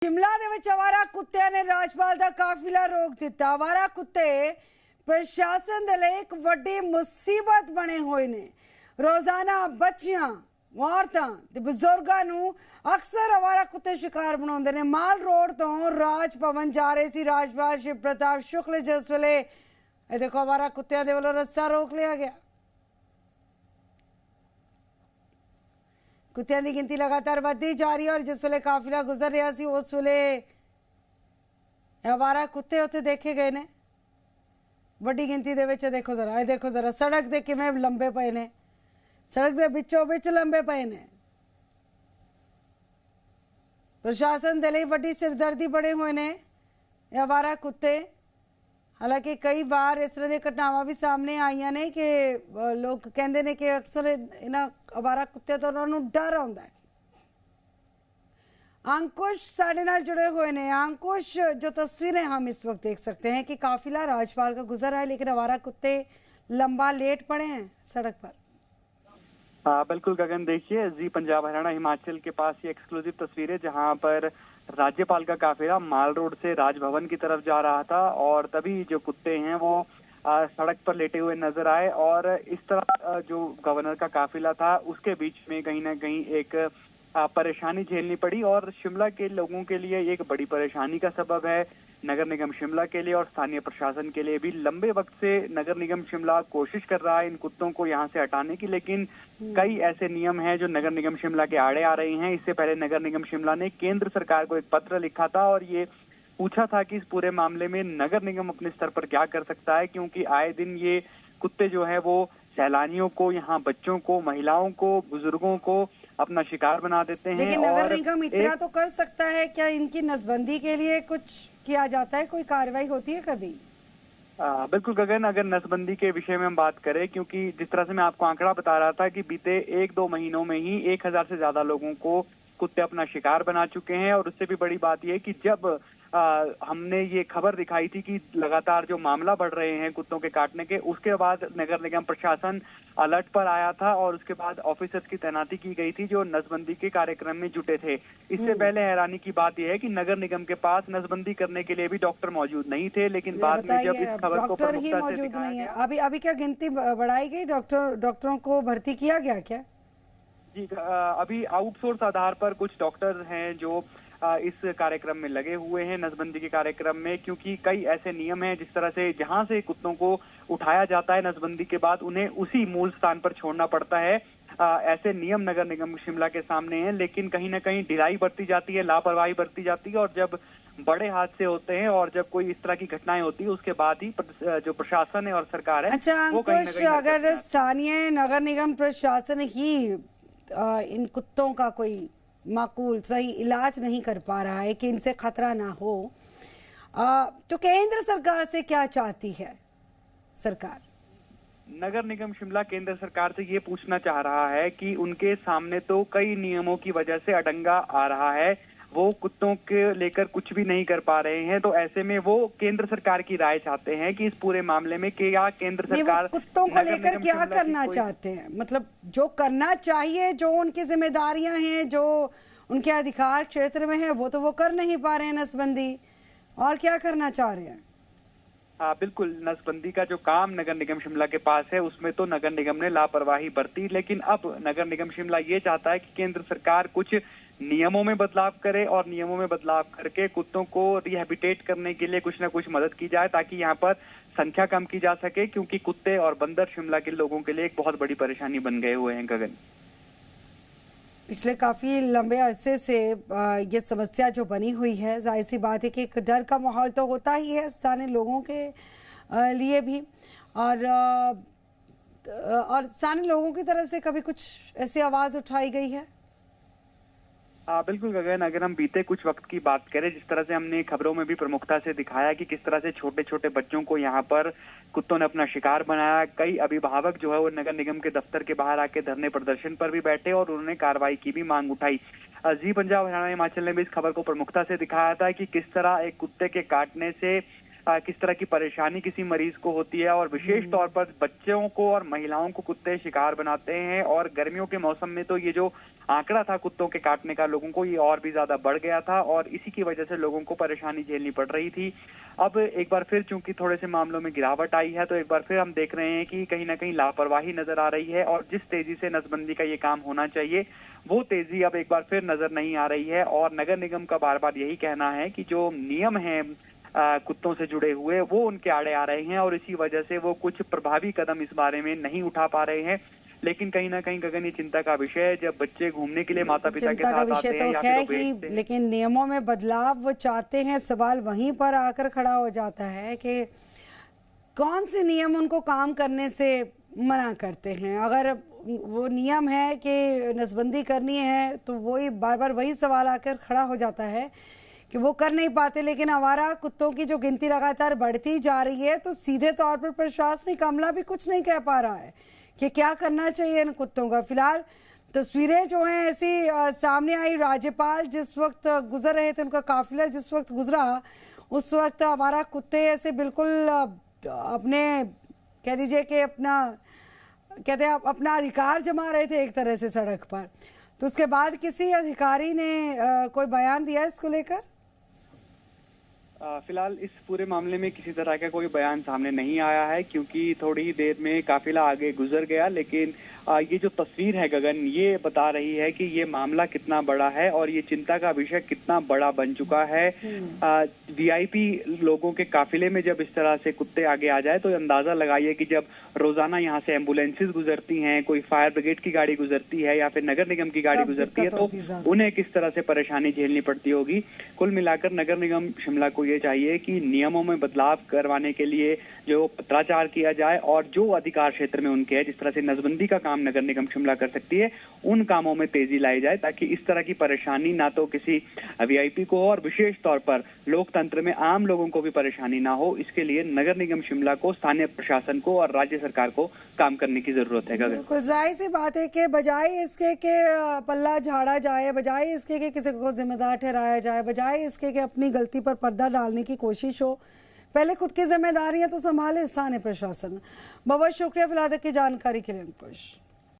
शिमला ਦੇ ਵਿੱਚ ਆਵਾਰਾ ਕੁੱਤਿਆਂ ਨੇ ਰਾਜਪਾਲ ਦਾ ਕਾਫਿਲਾ ਰੋਕ ਦਿੱਤਾ। ਆਵਾਰਾ ਕੁੱਤੇ ਪ੍ਰਸ਼ਾਸਨ ਦੇ ਲਈ ਇੱਕ ਵੱਡੀ ਮੁਸੀਬਤ ਬਣੇ ਹੋਏ ਨੇ। ਰੋਜ਼ਾਨਾ ਬੱਚਿਆਂ, ਔਰਤਾਂ ਤੇ ਬਜ਼ੁਰਗਾਂ ਨੂੰ ਅਕਸਰ ਆਵਾਰਾ ਕੁੱਤੇ ਸ਼ਿਕਾਰ ਬਣਾਉਂਦੇ ਨੇ। ਮਾਲ ਰੋਡ ਤੋਂ ਰਾਜ ਭਵਨ ਜਾ ਰਹੇ ਸੀ ਰਾਜਪਾਲ ਸ਼ਿਵ ਪ੍ਰਤਾਪ ਸ਼ੁਕਲ, ਜਿਸ ਵੇਲੇ ਇਹ ਦੇਖੋ ਆਵਾਰਾ ਕੁੱਤਿਆਂ ਦੇ ਵੱਲੋਂ ਰਸਤਾ ਰੋਕ ਲਿਆ ਗਿਆ। ਕੁੱਤਿਆਂ ਦੀ ਗਿਣਤੀ लगातार ਵੱਧਦੀ ਜਾ ਰਹੀ है और जिस ਵੇਲੇ ਕਾਫਿਲਾ गुजर रहा सी उस ਵੇਲੇ आवारा कुत्ते उत्थे देखे गए ने ਵੱਡੀ ਗਿਣਤੀ ਦੇ ਵਿੱਚ। देखो जरा, ये देखो जरा सड़क ਦੇ ਕਿਵੇਂ ਲੰਬੇ ਪਏ ਨੇ, सड़क ਦੇ ਵਿੱਚੋਂ ਵਿੱਚ ਲੰਬੇ ਪਏ ਨੇ। प्रशासन ਦੇ ਲਈ ਵੱਡੀ ਸਿਰਦਰਦੀ ਬਣੇ ਹੋਏ ਨੇ ਇਹ आवारा कुत्ते। हालांकि कई बार इस तरह की घटनावां भी सामने आईयां ने कि लोग कहते हैं कि अक्सर इन्हां आवारा कुत्ते तो उन्होंने डर आउंदा है। अंकुश साडे नाल जुड़े हुए ने। अंकुश, जो तस्वीरें हम इस वक्त देख सकते हैं कि काफिला राजपाल का गुजर रहा है लेकिन आवारा कुत्ते लंबा लेट पड़े हैं सड़क पर। बिल्कुल गगन, देखिए जी, पंजाब हरियाणा हिमाचल के पास ये एक्सक्लूसिव तस्वीरें जहां पर राज्यपाल का काफिला माल रोड से राजभवन की तरफ जा रहा था और तभी जो कुत्ते हैं वो सड़क पर लेटे हुए नजर आए और इस तरह जो गवर्नर का काफिला था उसके बीच में कहीं ना कहीं एक परेशानी झेलनी पड़ी और शिमला के लोगों के लिए एक बड़ी परेशानी का सबब है। नगर निगम शिमला के लिए और स्थानीय प्रशासन के लिए भी लंबे वक्त से नगर निगम शिमला कोशिश कर रहा है इन कुत्तों को यहाँ से हटाने की, लेकिन कई ऐसे नियम हैं जो नगर निगम शिमला के आड़े आ रही हैं। इससे पहले नगर निगम शिमला ने केंद्र सरकार को एक पत्र लिखा था और ये पूछा था कि इस पूरे मामले में नगर निगम अपने स्तर पर क्या कर सकता है, क्योंकि आए दिन ये कुत्ते जो है वो सैलानियों को, यहाँ बच्चों को, महिलाओं को, बुजुर्गों को अपना शिकार बना देते हैं। लेकिन नगर निगम इतना तो कर सकता है क्या? इनकी नसबंदी के लिए कुछ किया जाता है? कोई कार्रवाई होती है कभी? बिल्कुल गगन, अगर नसबंदी के विषय में हम बात करें, क्योंकि जिस तरह से मैं आपको आंकड़ा बता रहा था कि बीते 1-2 महीनों में ही 1000 से ज्यादा लोगों को कुत्ते अपना शिकार बना चुके हैं और उससे भी बड़ी बात यह कि जब हमने ये खबर दिखाई थी कि लगातार जो मामला बढ़ रहे हैं कुत्तों के काटने के, उसके बाद नगर निगम प्रशासन अलर्ट पर आया था और उसके बाद ऑफिसर्स की तैनाती की गई थी जो नसबंदी के कार्यक्रम में जुटे थे। इससे पहले हैरानी की बात यह है कि नगर निगम के पास नसबंदी करने के लिए भी डॉक्टर मौजूद नहीं थे, लेकिन बाद में जब इस खबर को प्रमुखता से दिखाया गया। अभी क्या गिनती बढ़ाई गई? डॉक्टरों को भर्ती किया गया क्या? जी, अभी आउटसोर्स आधार पर कुछ डॉक्टर हैं जो इस कार्यक्रम में लगे हुए हैं, नसबंदी के कार्यक्रम में, क्योंकि कई ऐसे नियम हैं जिस तरह से जहां से कुत्तों को उठाया जाता है नसबंदी के बाद उन्हें उसी मूल स्थान पर छोड़ना पड़ता है। ऐसे नियम नगर निगम शिमला के सामने हैं, लेकिन कहीं ना कहीं ढिलाई बरती जाती है, लापरवाही बरती जाती है और जब बड़े हादसे होते हैं और जब कोई इस तरह की घटनाएं होती है उसके बाद ही जो प्रशासन है और सरकार है। अच्छा अंकुश, अगर स्थानीय नगर निगम प्रशासन ही इन कुत्तों का कोई माकूल सही इलाज नहीं कर पा रहा है कि इनसे खतरा ना हो, तो केंद्र सरकार से क्या चाहती है सरकार? नगर निगम शिमला केंद्र सरकार से ये पूछना चाह रहा है कि उनके सामने तो कई नियमों की वजह से अड़ंगा आ रहा है, वो कुत्तों के लेकर कुछ भी नहीं कर पा रहे हैं, तो ऐसे में वो केंद्र सरकार की राय चाहते हैं कि इस पूरे मामले में क्या केंद्र सरकार कुत्तों को लेकर क्या करना चाहते हैं? मतलब जो करना चाहिए, जो उनकी जिम्मेदारियां हैं, जो उनके अधिकार क्षेत्र में है, वो तो वो कर नहीं पा रहे हैं नसबंदी, और क्या करना चाह रहे हैं? हाँ बिल्कुल, नसबंदी का जो काम नगर निगम शिमला के पास है उसमें तो नगर निगम ने लापरवाही बरती, लेकिन अब नगर निगम शिमला ये चाहता है कि केंद्र सरकार कुछ नियमों में बदलाव करे और नियमों में बदलाव करके कुत्तों को रिहेबिटेट करने के लिए कुछ ना कुछ मदद की जाए ताकि यहाँ पर संख्या कम की जा सके, क्योंकि कुत्ते और बंदर शिमला के लोगों के लिए एक बहुत बड़ी परेशानी बन गए हुए हैं। गगन, पिछले काफी लंबे अरसे से ये समस्या जो बनी हुई है, जाहिर सी बात है कि एक डर का माहौल तो होता ही है स्थानीय लोगों के लिए भी, और स्थानीय लोगों की तरफ से कभी कुछ ऐसी आवाज उठाई गई है? बिल्कुल गगन, अगर हम बीते कुछ वक्त की बात करें, जिस तरह से हमने खबरों में भी प्रमुखता से दिखाया कि किस तरह से छोटे छोटे बच्चों को यहाँ पर कुत्तों ने अपना शिकार बनाया, कई अभिभावक जो है वो नगर निगम के दफ्तर के बाहर आके धरने प्रदर्शन पर भी बैठे और उन्होंने कार्रवाई की भी मांग उठाई। जी पंजाब हरियाणा हिमाचल ने भी इस खबर को प्रमुखता से दिखाया था कि किस तरह एक कुत्ते के काटने से किस तरह की परेशानी किसी मरीज को होती है, और विशेष तौर पर बच्चों को और महिलाओं को कुत्ते शिकार बनाते हैं। और गर्मियों के मौसम में तो ये जो आंकड़ा था कुत्तों के काटने का लोगों को, ये और भी ज्यादा बढ़ गया था और इसी की वजह से लोगों को परेशानी झेलनी पड़ रही थी। अब एक बार फिर चूंकि थोड़े से मामलों में गिरावट आई है, तो एक बार फिर हम देख रहे हैं कि कहीं ना कहीं लापरवाही नजर आ रही है और जिस तेजी से नसबंदी का ये काम होना चाहिए वो तेजी अब एक बार फिर नजर नहीं आ रही है। और नगर निगम का बार बार यही कहना है कि जो नियम है कुत्तों से जुड़े हुए वो उनके आड़े आ रहे हैं और इसी वजह से वो कुछ प्रभावी कदम इस बारे में नहीं उठा पा रहे हैं। लेकिन कहीं ना कहीं गगन ये चिंता का विषय है, जब बच्चे घूमने के लिए माता पिता के साथ आते हैं या है ही, लेकिन नियमों में बदलाव वो चाहते हैं। सवाल वहीं पर आकर खड़ा हो जाता है कि कौन से नियम उनको काम करने से मना करते हैं। अगर वो नियम है कि नसबंदी करनी है तो वही बार बार वही सवाल आकर खड़ा हो जाता है कि वो कर नहीं पाते। लेकिन आवारा कुत्तों की जो गिनती लगातार बढ़ती जा रही है तो सीधे तौर पर प्रशासनिक अमला भी कुछ नहीं कह पा रहा है कि क्या करना चाहिए इन कुत्तों का। फिलहाल तस्वीरें जो हैं ऐसी सामने आई। राज्यपाल जिस वक्त गुजर रहे थे, उनका काफिला जिस वक्त गुजरा, उस वक्त हमारा कुत्ते ऐसे बिल्कुल अपने कह लीजिए कि कहते हैं अपना अधिकार जमा रहे थे एक तरह से सड़क पर। तो उसके बाद किसी अधिकारी ने कोई बयान दिया इसको लेकर? फिलहाल इस पूरे मामले में किसी तरह का कोई बयान सामने नहीं आया है, क्योंकि थोड़ी ही देर में काफिला आगे गुजर गया। लेकिन ये जो तस्वीर है गगन, ये बता रही है कि ये मामला कितना बड़ा है और ये चिंता का विषय कितना बड़ा बन चुका है। वीआईपी लोगों के काफिले में जब इस तरह से कुत्ते आगे आ जाए तो अंदाजा लगाइए कि जब रोजाना यहाँ से एम्बुलेंसेस गुजरती हैं, कोई फायर ब्रिगेड की गाड़ी गुजरती है या फिर नगर निगम की गाड़ी गुजरती है, तो उन्हें किस तरह से परेशानी झेलनी पड़ती होगी। कुल मिलाकर नगर निगम शिमला को ये चाहिए कि नियमों में बदलाव करवाने के लिए जो पत्राचार किया जाए और जो अधिकार क्षेत्र में उनके है, जिस तरह से नसबंदी का काम नगर निगम शिमला कर सकती है, उन कामों में तेजी लाई जाए ताकि इस तरह की परेशानी ना तो किसी वीआईपी को और विशेष तौर पर लोकतंत्र में आम लोगों को भी परेशानी ना हो। इसके लिए नगर निगम शिमला को, स्थानीय प्रशासन को और राज्य सरकार को काम करने की जरूरत है। बिल्कुल जाहिर सी बात है कि बजाय इसके के पल्ला झाड़ा जाए, बजाय इसके के किसी को जिम्मेदार ठहराया जाए, बजाय इसके के अपनी गलती पर पर्दा डालने की कोशिश हो, पहले खुद की जिम्मेदारियां तो संभाले स्थानीय प्रशासन। बहुत शुक्रिया फिलहाल की जानकारी के लिए अंकुश।